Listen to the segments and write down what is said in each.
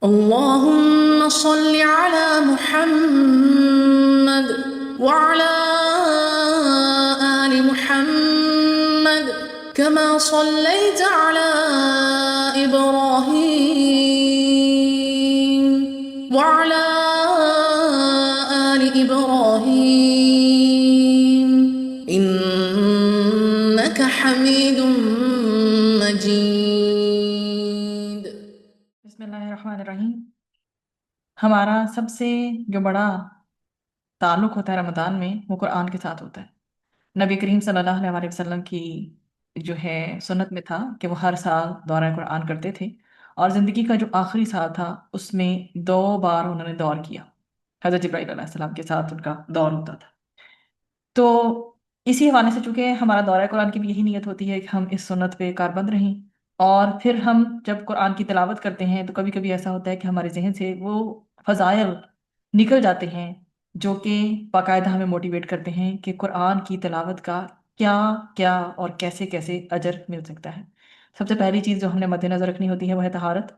اللهم صل على محمد وعلى آل محمد كما صليت على إبراهيم وعلى آل إبراهيم إنك حميد مجيد. بسم اللہ الرحمن الرحیم. ہمارا سب سے جو بڑا تعلق ہوتا ہے رمضان میں وہ قرآن کے ساتھ ہوتا ہے. نبی کریم صلی اللہ علیہ وسلم کی جو ہے سنت میں تھا کہ وہ ہر سال دورہ قرآن کرتے تھے، اور زندگی کا جو آخری سال تھا اس میں 2 بار انہوں نے دور کیا. حضرت جبرائیل علیہ السلام کے ساتھ ان کا دور ہوتا تھا. تو اسی حوالے سے چونکہ ہمارا دورہ قرآن کی بھی یہی نیت ہوتی ہے کہ ہم اس سنت پہ کاربند رہیں، اور پھر ہم جب قرآن کی تلاوت کرتے ہیں تو کبھی کبھی ایسا ہوتا ہے کہ ہمارے ذہن سے وہ فضائل نکل جاتے ہیں جو کہ باقاعدہ ہمیں موٹیویٹ کرتے ہیں کہ قرآن کی تلاوت کا کیا کیا اور کیسے کیسے اجر مل سکتا ہے. سب سے پہلی چیز جو ہم نے مد نظر رکھنی ہوتی ہے وہ ہے طہارت.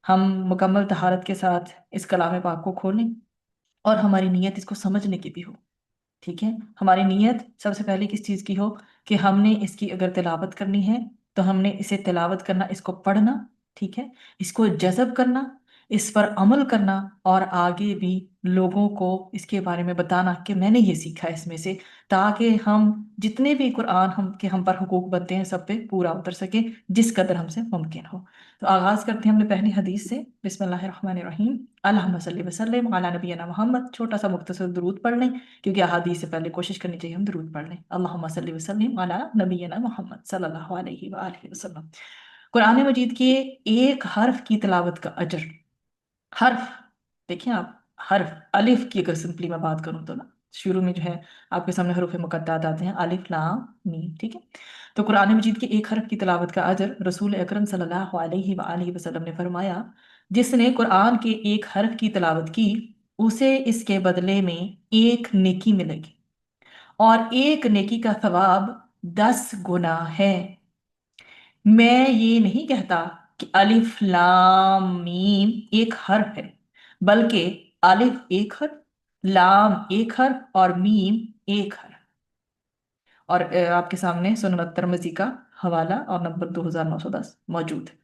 ہم مکمل طہارت کے ساتھ اس کلام پاک کو کھولیں، اور ہماری نیت اس کو سمجھنے کی بھی ہو. ٹھیک ہے، ہماری نیت سب سے پہلے کس چیز کی ہو کہ ہم نے اس کی اگر تلاوت کرنی ہے تو ہم نے اسے تلاوت کرنا، اس کو پڑھنا، ٹھیک ہے، اس کو جذب کرنا، اس پر عمل کرنا، اور آگے بھی لوگوں کو اس کے بارے میں بتانا کہ میں نے یہ سیکھا اس میں سے، تاکہ ہم جتنے بھی قرآن ہم پر حقوق بنتے ہیں سب پہ پورا اتر سکے جس قدر ہم سے ممکن ہو. تو آغاز کرتے ہیں ہم نے پہلی حدیث سے. بسم اللہ الرحمن الرحیم. اللہم صلی وسلم علی نبینا محمد. چھوٹا سا مختصر درود پڑھ لیں کیونکہ احادیث سے پہلے کوشش کرنی چاہیے ہم درود پڑھ لیں. اللہم صلی وسلم علی نبینا محمد صلی اللہ علیہ وآلہ وسلم. قرآن مجید کے ایک حرف کی تلاوت کا اجر، حرف دیکھیں آپ، حرف الف کی اگر سمپلی میں بات کروں تو نا، شروع میں جو ہے آپ کے سامنے حروف مقطعات آتے ہیں، الف لام میم، ٹھیک ہے. تو قرآن مجید کے ایک حرف کی تلاوت کا اجر رسول اکرم صلی اللہ علیہ وآلہ وسلم نے فرمایا جس نے قرآن کے ایک حرف کی تلاوت کی اسے اس کے بدلے میں 1 نیکی ملے گی، اور 1 نیکی کا ثواب 10 گنا ہے. میں یہ نہیں کہتا کہ الف لام میم ایک حرف ہے، بلکہ الف ایک حرف، لام ایک حرف اور میم ایک حرف. اور آپ کے سامنے سنن الترمذی کا حوالہ اور نمبر 2910 موجود ہے.